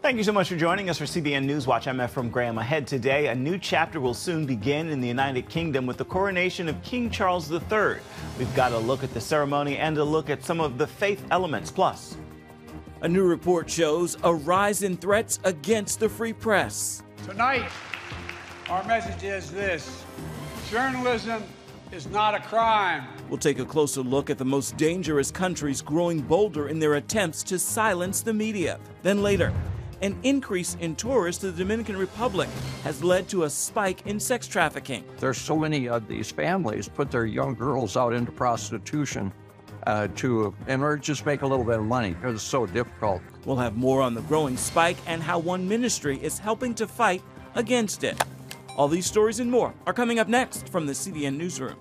Thank you so much for joining us for CBN Newswatch. I'm Ephraim Graham. Ahead today, a new chapter will soon begin in the United Kingdom with the coronation of King Charles III. We've got a look at the ceremony and a look at some of the faith elements. Plus, a new report shows a rise in threats against the free press. Tonight, our message is this: journalism is not a crime. We'll take a closer look at the most dangerous countries growing bolder in their attempts to silence the media. Then later, an increase in tourists to the Dominican Republic has led to a spike in sex trafficking. There's so many of these families put their young girls out into prostitution in order to just make a little bit of money because it's so difficult. We'll have more on the growing spike and how one ministry is helping to fight against it. All these stories and more are coming up next from the CBN Newsroom.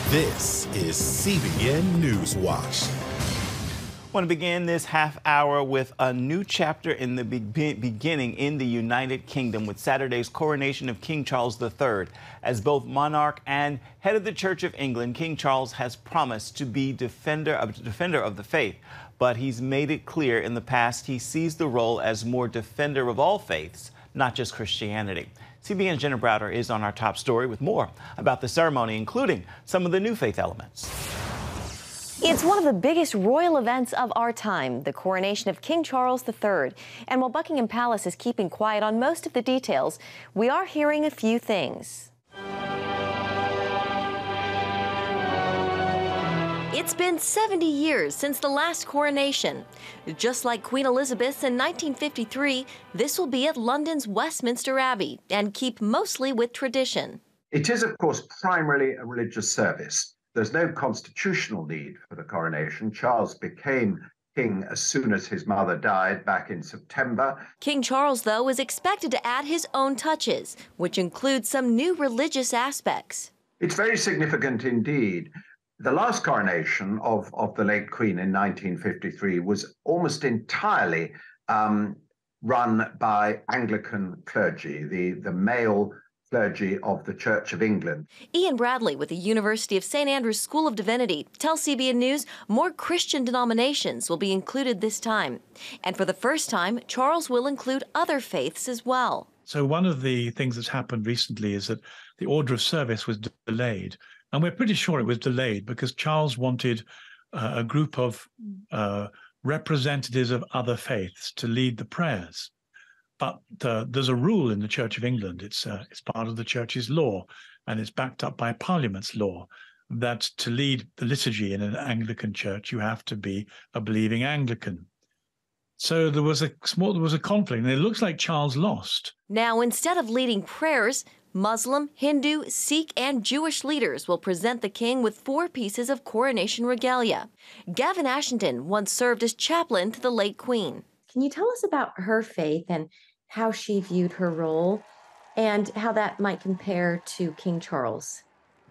This is CBN Newswatch. I want to begin this half hour with a new chapter in the beginning in the United Kingdom with Saturday's coronation of King Charles III. As both monarch and head of the Church of England, King Charles has promised to be defender of the faith. But he's made it clear in the past he sees the role as more defender of all faiths, not just Christianity. CBN's Jenna Browder is on our top story with more about the ceremony, including some of the new faith elements. It's one of the biggest royal events of our time, the coronation of King Charles III. And while Buckingham Palace is keeping quiet on most of the details, we are hearing a few things. It's been 70 years since the last coronation. Just like Queen Elizabeth's in 1953, this will be at London's Westminster Abbey and keep mostly with tradition. It is, of course, primarily a religious service. There's no constitutional need for the coronation. Charles became king as soon as his mother died back in September. King Charles, though, is expected to add his own touches, which include some new religious aspects. It's very significant indeed. The last coronation of the late Queen in 1953 was almost entirely run by Anglican clergy, the male clergy of the Church of England. Ian Bradley with the University of St. Andrews School of Divinity tells CBN News more Christian denominations will be included this time. And for the first time, Charles will include other faiths as well. So one of the things that's happened recently is that the order of service was delayed. And we're pretty sure it was delayed because Charles wanted a group of representatives of other faiths to lead the prayers. But there's a rule in the Church of England, it's part of the Church's law, and it's backed up by Parliament's law, that to lead the liturgy in an Anglican church, you have to be a believing Anglican. So there was a conflict, and it looks like Charles lost. Now, instead of leading prayers, Muslim, Hindu, Sikh, and Jewish leaders will present the king with 4 pieces of coronation regalia. Gavin Ashington once served as chaplain to the late Queen. Can you tell us about her faith and how she viewed her role and how that might compare to King Charles?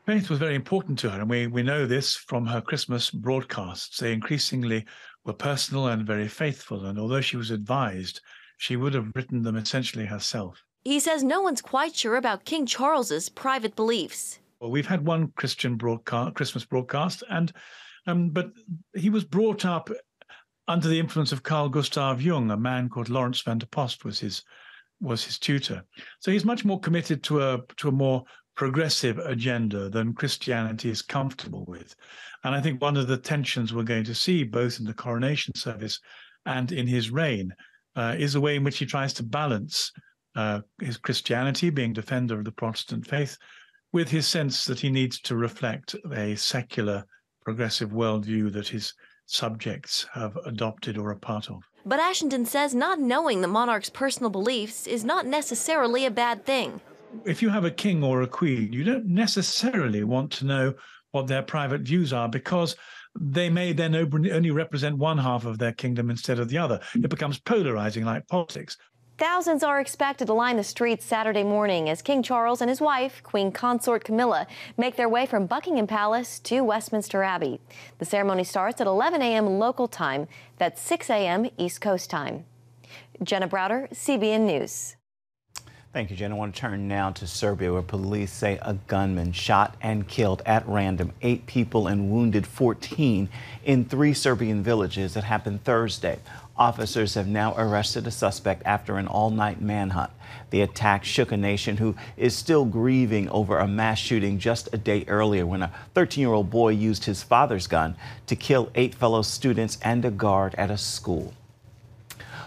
Faith was very important to her, and we know this from her Christmas broadcasts. They increasingly were personal and very faithful, and although she was advised, she would have written them essentially herself. He says no one's quite sure about King Charles's private beliefs. Well, we've had one Christian Christmas broadcast, but he was brought up under the influence of Carl Gustav Jung. A man called Lawrence van der Post was his tutor. So he's much more committed to a more progressive agenda than Christianity is comfortable with. And I think one of the tensions we're going to see both in the coronation service and in his reign is the way in which he tries to balance his Christianity, being defender of the Protestant faith, with his sense that he needs to reflect a secular, progressive worldview that his subjects have adopted or are part of. But Ashington says not knowing the monarch's personal beliefs is not necessarily a bad thing. If you have a king or a queen, you don't necessarily want to know what their private views are, because they may then only represent one half of their kingdom instead of the other. It becomes polarizing like politics. Thousands are expected to line the streets Saturday morning as King Charles and his wife, Queen Consort Camilla, make their way from Buckingham Palace to Westminster Abbey. The ceremony starts at 11 a.m. local time. That's 6 a.m. East Coast time. Jenna Browder, CBN News. Thank you, Jen. I want to turn now to Serbia, where police say a gunman shot and killed at random 8 people and wounded 14 in 3 Serbian villages. That happened Thursday. Officers have now arrested a suspect after an all-night manhunt. The attack shook a nation who is still grieving over a mass shooting just a day earlier when a 13-year-old boy used his father's gun to kill 8 fellow students and a guard at a school.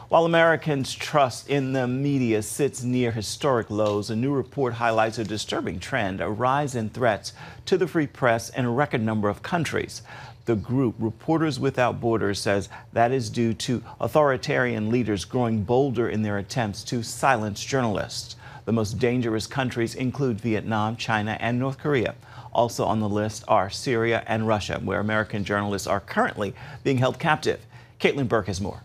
While Americans' trust in the media sits near historic lows, a new report highlights a disturbing trend, a rise in threats to the free press in a record number of countries. The group Reporters Without Borders says that is due to authoritarian leaders growing bolder in their attempts to silence journalists. The most dangerous countries include Vietnam, China, and North Korea. Also on the list are Syria and Russia, where American journalists are currently being held captive. Caitlin Burke has more.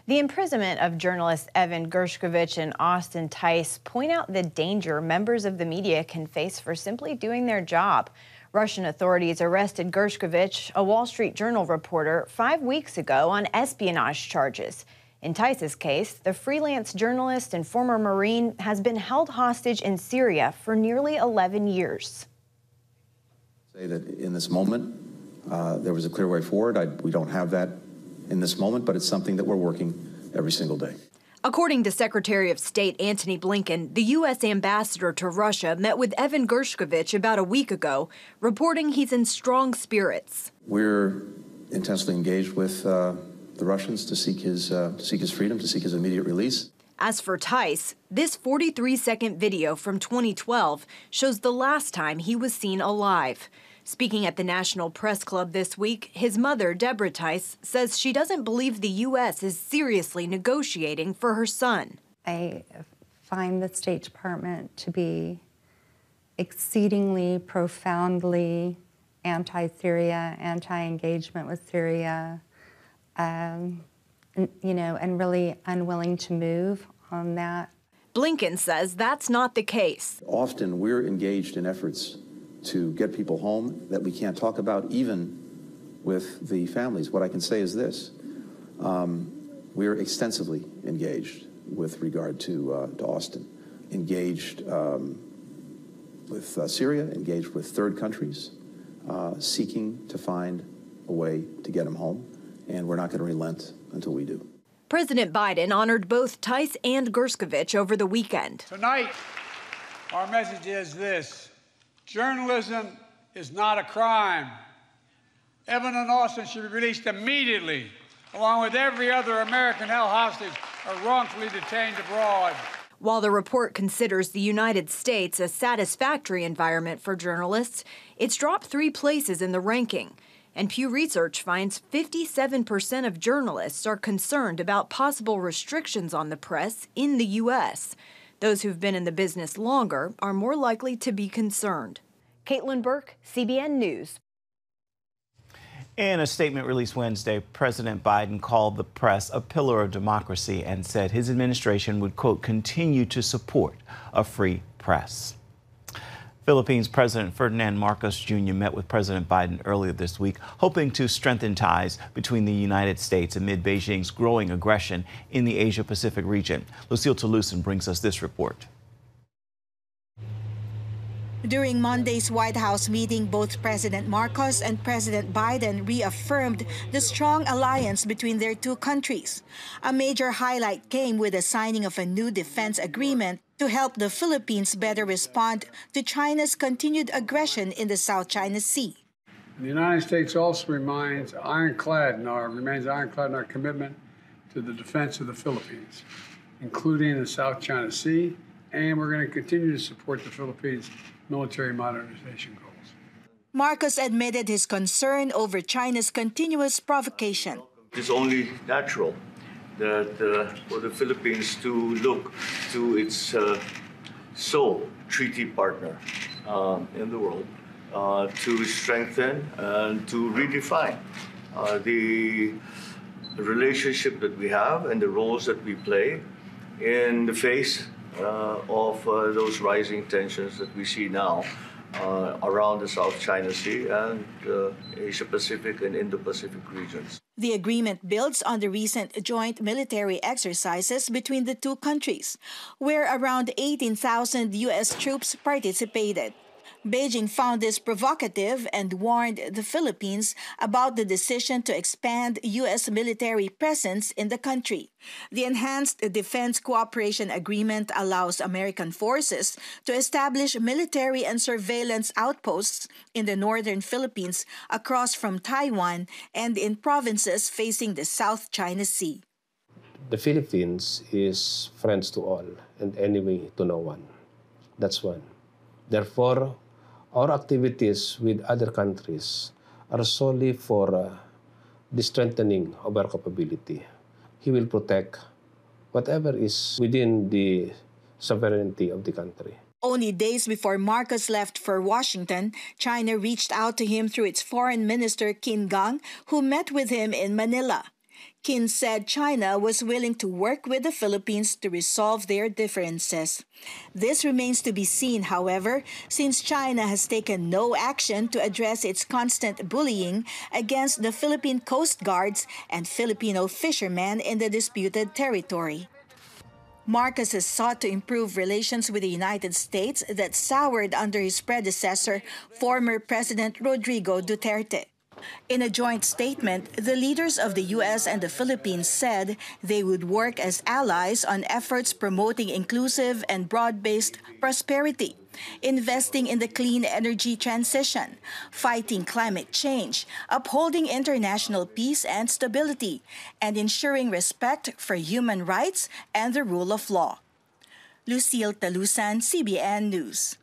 The imprisonment of journalists Evan Gershkovich and Austin Tice point out the danger members of the media can face for simply doing their job. Russian authorities arrested Gershkovich, a Wall Street Journal reporter, 5 weeks ago on espionage charges. In Tice's case, the freelance journalist and former Marine has been held hostage in Syria for nearly 11 years. Say that in this moment, there was a clear way forward. We don't have that in this moment, but it's something that we're working every single day. According to Secretary of State Antony Blinken, the U.S. ambassador to Russia met with Evan Gershkovich about a week ago, reporting he's in strong spirits. We're intensely engaged with the Russians to seek his freedom, to seek his immediate release. As for Tice, this 43-second video from 2012 shows the last time he was seen alive. Speaking at the National Press Club this week, his mother, Deborah Tice, says she doesn't believe the U.S. is seriously negotiating for her son. I find the State Department to be exceedingly, profoundly anti-Syria, anti-engagement with Syria, and really unwilling to move on that. Blinken says that's not the case. Often we're engaged in efforts to get people home that we can't talk about, even with the families. What I can say is this. We're extensively engaged with regard to Austin, engaged with Syria, engaged with third countries, seeking to find a way to get him home, and we're not going to relent until we do. President Biden honored both Tice and Gershkovich over the weekend. Tonight, our message is this. Journalism is not a crime. Evan and Austin should be released immediately, along with every other American held hostage or wrongfully detained abroad. While the report considers the United States a satisfactory environment for journalists, it's dropped 3 places in the ranking. And Pew Research finds 57% of journalists are concerned about possible restrictions on the press in the U.S. Those who've been in the business longer are more likely to be concerned. Caitlin Burke, CBN News. In a statement released Wednesday, President Biden called the press a pillar of democracy and said his administration would, quote, continue to support a free press. Philippines President Ferdinand Marcos Jr. met with President Biden earlier this week, hoping to strengthen ties between the United States amid Beijing's growing aggression in the Asia-Pacific region. Lucille Toulousan brings us this report. During Monday's White House meeting, both President Marcos and President Biden reaffirmed the strong alliance between their two countries. A major highlight came with the signing of a new defense agreement to help the Philippines better respond to China's continued aggression in the South China Sea. The United States also remains ironclad in our commitment to the defense of the Philippines, including the South China Sea, and we're going to continue to support the Philippines' military modernization goals. Marcos admitted his concern over China's continuous provocation. It's only natural that for the Philippines to look to its sole treaty partner in the world to strengthen and to redefine the relationship that we have and the roles that we play in the face of those rising tensions that we see now around the South China Sea and Asia-Pacific and Indo-Pacific regions. The agreement builds on the recent joint military exercises between the two countries, where around 18,000 U.S. troops participated. Beijing found this provocative and warned the Philippines about the decision to expand U.S. military presence in the country. The Enhanced Defense Cooperation Agreement allows American forces to establish military and surveillance outposts in the northern Philippines across from Taiwan and in provinces facing the South China Sea. The Philippines is friends to all and enemy to no one. That's one. Therefore, our activities with other countries are solely for the strengthening of our capability. He will protect whatever is within the sovereignty of the country. Only days before Marcos left for Washington, China reached out to him through its Foreign Minister Qin Gang, who met with him in Manila. Qin said China was willing to work with the Philippines to resolve their differences. This remains to be seen, however, since China has taken no action to address its constant bullying against the Philippine Coast Guards and Filipino fishermen in the disputed territory. Marcos has sought to improve relations with the United States that soured under his predecessor, former President Rodrigo Duterte. In a joint statement, the leaders of the U.S. and the Philippines said they would work as allies on efforts promoting inclusive and broad-based prosperity, investing in the clean energy transition, fighting climate change, upholding international peace and stability, and ensuring respect for human rights and the rule of law. Lucille Talusan, CBN News.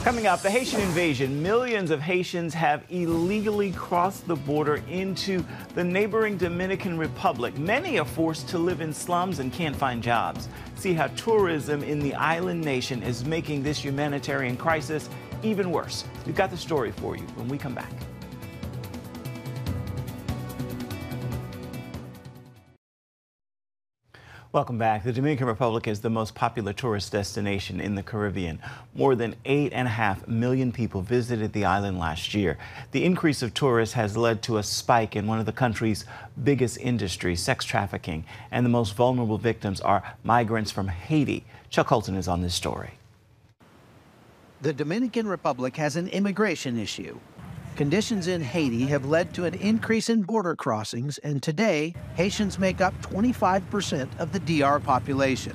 Coming up, the Haitian invasion. Millions of Haitians have illegally crossed the border into the neighboring Dominican Republic. Many are forced to live in slums and can't find jobs. See how tourism in the island nation is making this humanitarian crisis even worse. We've got the story for you when we come back. Welcome back. The Dominican Republic is the most popular tourist destination in the Caribbean. More than 8.5 million people visited the island last year. The increase of tourists has led to a spike in one of the country's biggest industries, sex trafficking. And the most vulnerable victims are migrants from Haiti. Chuck Holton is on this story. The Dominican Republic has an immigration issue. Conditions in Haiti have led to an increase in border crossings, and today, Haitians make up 25% of the DR population.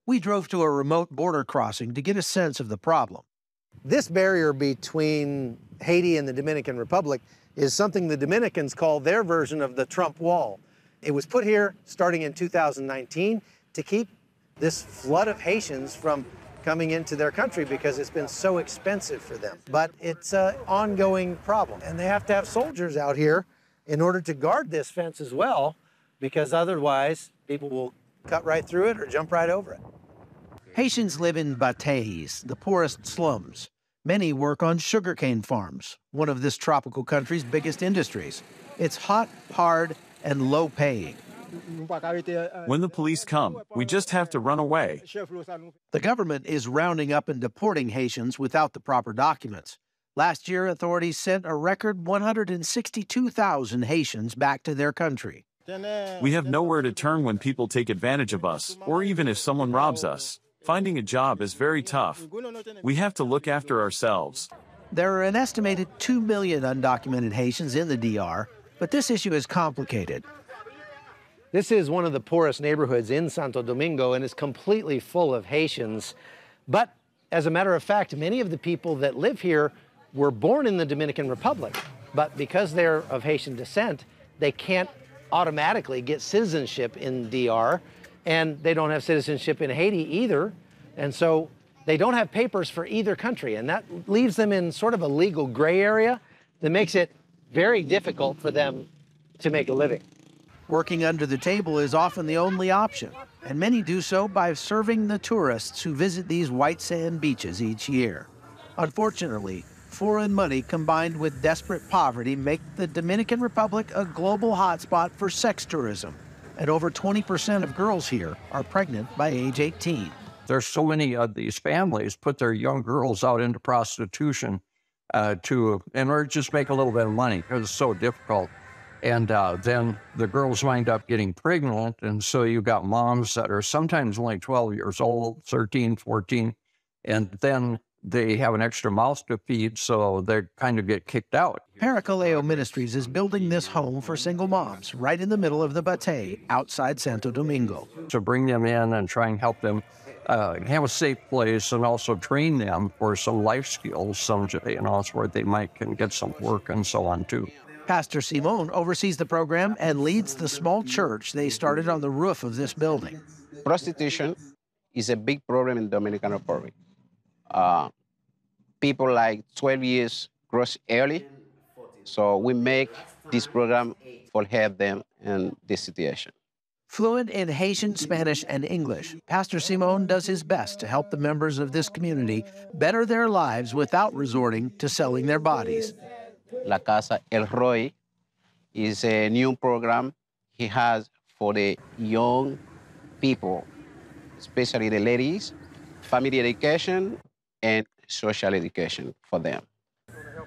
We drove to a remote border crossing to get a sense of the problem. This barrier between Haiti and the Dominican Republic is something the Dominicans call their version of the Trump wall. It was put here starting in 2019 to keep this flood of Haitians from coming into their country because it's been so expensive for them. But it's an ongoing problem, and they have to have soldiers out here in order to guard this fence as well, because otherwise people will cut right through it or jump right over it. Haitians live in bateys, the poorest slums. Many work on sugarcane farms, one of this tropical country's biggest industries. It's hot, hard, and low-paying. When the police come, we just have to run away. The government is rounding up and deporting Haitians without the proper documents. Last year, authorities sent a record 162,000 Haitians back to their country. We have nowhere to turn when people take advantage of us, or even if someone robs us. Finding a job is very tough. We have to look after ourselves. There are an estimated 2 million undocumented Haitians in the DR, but this issue is complicated. This is one of the poorest neighborhoods in Santo Domingo, and it's completely full of Haitians. But as a matter of fact, many of the people that live here were born in the Dominican Republic. But because they're of Haitian descent, they can't automatically get citizenship in DR, and they don't have citizenship in Haiti either. And so they don't have papers for either country, and that leaves them in sort of a legal gray area that makes it very difficult for them to make a living. Working under the table is often the only option, and many do so by serving the tourists who visit these white sand beaches each year. Unfortunately, foreign money combined with desperate poverty make the Dominican Republic a global hotspot for sex tourism, and over 20% of girls here are pregnant by age 18. There's so many of these families put their young girls out into prostitution in order to just make a little bit of money because it's so difficult. And then the girls wind up getting pregnant. And so you got moms that are sometimes only 12 years old, 13, 14, and then they have an extra mouth to feed, so they kind of get kicked out. Parakaleo Ministries is building this home for single moms right in the middle of the Batey, outside Santo Domingo. To bring them in and try and help them have a safe place and also train them for some life skills, so where they can get some work and so on too. Pastor Simon oversees the program and leads the small church they started on the roof of this building. Prostitution is a big problem in the Dominican Republic. People like 12 years cross early, so we make this program for help them in this situation. Fluent in Haitian, Spanish, and English, Pastor Simon does his best to help the members of this community better their lives without resorting to selling their bodies. La Casa El Roy is a new program he has for the young people, especially the ladies, family education, and social education for them.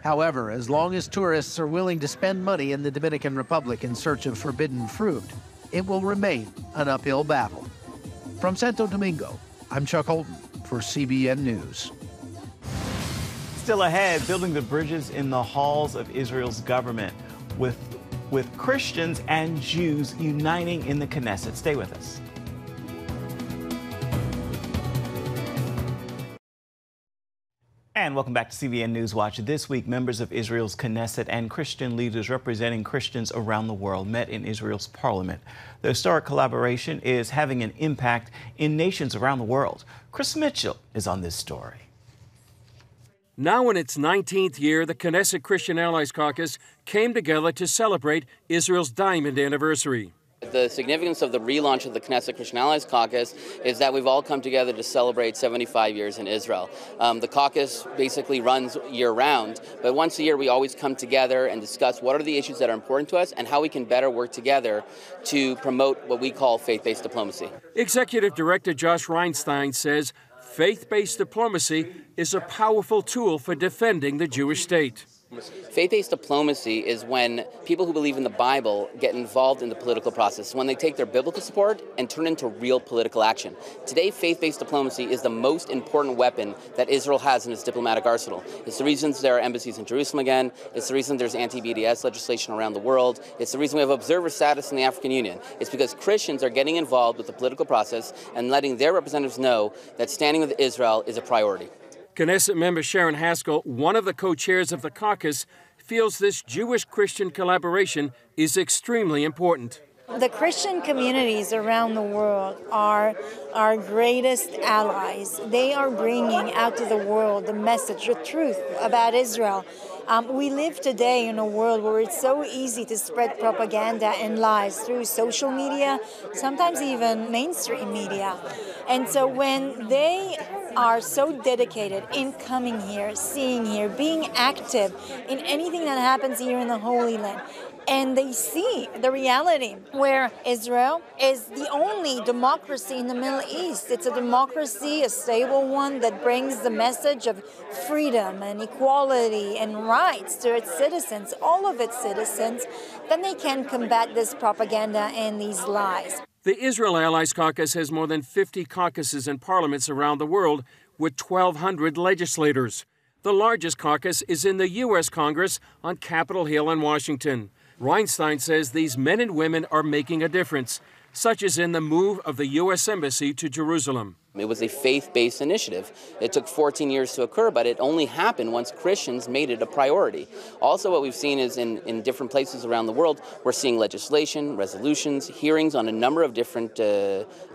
However, as long as tourists are willing to spend money in the Dominican Republic in search of forbidden fruit, it will remain an uphill battle. From Santo Domingo, I'm Chuck Holton for CBN News. Still ahead, building the bridges in the halls of Israel's government with Christians and Jews uniting in the Knesset. Stay with us. And welcome back to CBN News Watch. This week, members of Israel's Knesset and Christian leaders representing Christians around the world met in Israel's parliament. The historic collaboration is having an impact in nations around the world. Chris Mitchell is on this story. Now in its 19th year, the Knesset Christian Allies Caucus came together to celebrate Israel's diamond anniversary. The significance of the relaunch of the Knesset Christian Allies Caucus is that we've all come together to celebrate 75 years in Israel. The caucus basically runs year-round, but once a year we always come together and discuss what are the issues that are important to us and how we can better work together to promote what we call faith-based diplomacy. Executive Director Josh Reinstein says faith-based diplomacy is a powerful tool for defending the Jewish state. Faith-based diplomacy is when people who believe in the Bible get involved in the political process, when they take their biblical support and turn into real political action. Today, faith-based diplomacy is the most important weapon that Israel has in its diplomatic arsenal. It's the reason there are embassies in Jerusalem again. It's the reason there's anti-BDS legislation around the world. It's the reason we have observer status in the African Union. It's because Christians are getting involved with the political process and letting their representatives know that standing with Israel is a priority. Knesset member Sharon Haskell, one of the co-chairs of the caucus, feels this Jewish-Christian collaboration is extremely important. The Christian communities around the world are our greatest allies. They are bringing out to the world the message, the truth about Israel. We live today in a world where it's so easy to spread propaganda and lies through social media, sometimes even mainstream media. And so when they are so dedicated in coming here, seeing here, being active in anything that happens here in the Holy Land, and they see the reality where Israel is the only democracy in the Middle East. It's a democracy, a stable one that brings the message of freedom and equality and rights to its citizens, all of its citizens, then they can combat this propaganda and these lies. The Israel Allies Caucus has more than 50 caucuses and parliaments around the world with 1,200 legislators. The largest caucus is in the U.S. Congress on Capitol Hill in Washington. Reinstein says these men and women are making a difference, such as in the move of the U.S. Embassy to Jerusalem. It was a faith-based initiative. It took 14 years to occur, but it only happened once Christians made it a priority. Also, what we've seen is in different places around the world, we're seeing legislation, resolutions, hearings on a number of different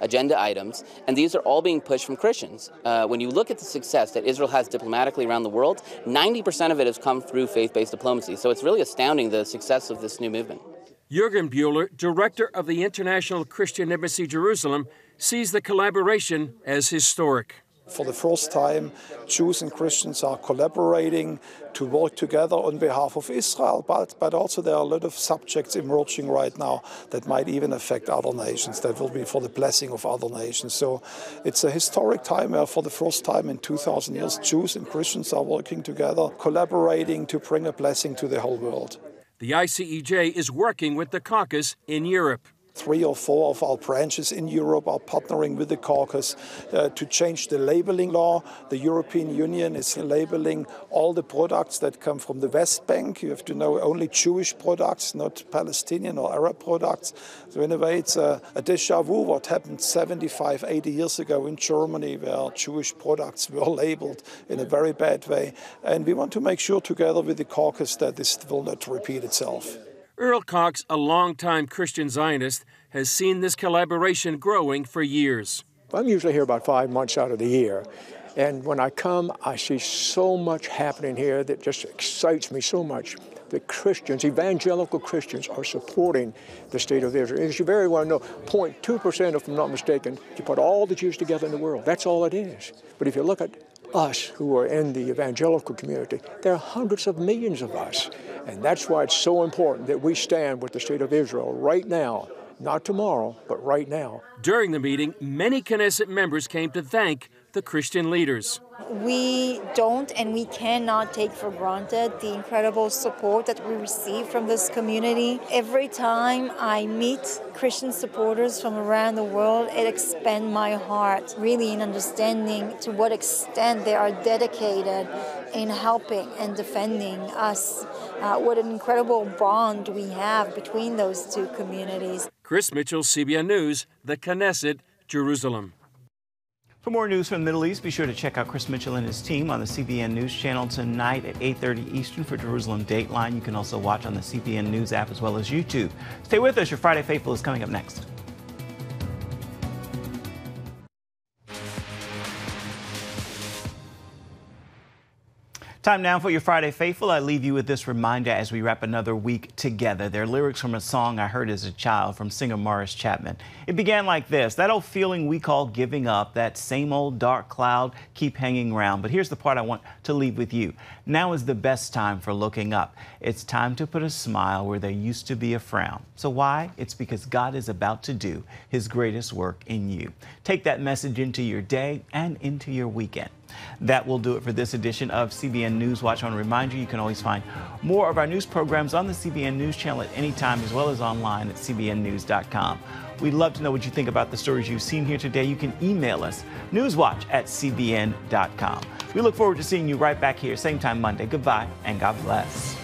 agenda items, and these are all being pushed from Christians. When you look at the success that Israel has diplomatically around the world, 90% of it has come through faith-based diplomacy. So it's really astounding the success of this new movement. Jürgen Buehler, director of the International Christian Embassy Jerusalem, sees the collaboration as historic. For the first time, Jews and Christians are collaborating to work together on behalf of Israel, but also there are a lot of subjects emerging right now that might even affect other nations, that will be for the blessing of other nations. So it's a historic time where for the first time in 2,000 years, Jews and Christians are working together, collaborating to bring a blessing to the whole world. The ICEJ is working with the caucus in Europe. 3 or 4 of our branches in Europe are partnering with the caucus to change the labeling law. The European Union is labeling all the products that come from the West Bank. You have to know only Jewish products, not Palestinian or Arab products. So in a way, it's a déjà vu what happened 75, 80 years ago in Germany, where Jewish products were labeled in a very bad way. And we want to make sure together with the caucus that this will not repeat itself. Earl Cox, a longtime Christian Zionist, has seen this collaboration growing for years. I'm usually here about 5 months out of the year. And when I come, I see so much happening here that just excites me so much. The Christians, evangelical Christians, are supporting the state of Israel. As you very well know, 0.2%, if I'm not mistaken, you put all the Jews together in the world. That's all it is. But if you look at us who are in the evangelical community, there are hundreds of millions of us. And that's why it's so important that we stand with the state of Israel right now, not tomorrow, but right now. During the meeting, many Knesset members came to thank the Christian leaders. We don't and we cannot take for granted the incredible support that we receive from this community. Every time I meet Christian supporters from around the world, it expands my heart, really, in understanding to what extent they are dedicated in helping and defending us. What an incredible bond we have between those two communities. Chris Mitchell, CBN News, the Knesset, Jerusalem. For more news from the Middle East, be sure to check out Chris Mitchell and his team on the CBN News Channel tonight at 8:30 Eastern for Jerusalem Dateline. You can also watch on the CBN News app as well as YouTube. Stay with us. Your Friday Faithful is coming up next. Time now for your Friday Faithful. I leave you with this reminder as we wrap another week together. They're lyrics from a song I heard as a child from singer Morris Chapman. It began like this: that old feeling we call giving up, that same old dark cloud keep hanging around. But here's the part I want to leave with you. Now is the best time for looking up. It's time to put a smile where there used to be a frown. So why? It's because God is about to do His greatest work in you. Take that message into your day and into your weekend. That will do it for this edition of CBN NewsWatch. I want to remind you, you can always find more of our news programs on the CBN News Channel at any time, as well as online at cbnnews.com. We'd love to know what you think about the stories you've seen here today. You can email us, newswatch@cbn.com. We look forward to seeing you right back here, same time Monday. Goodbye and God bless.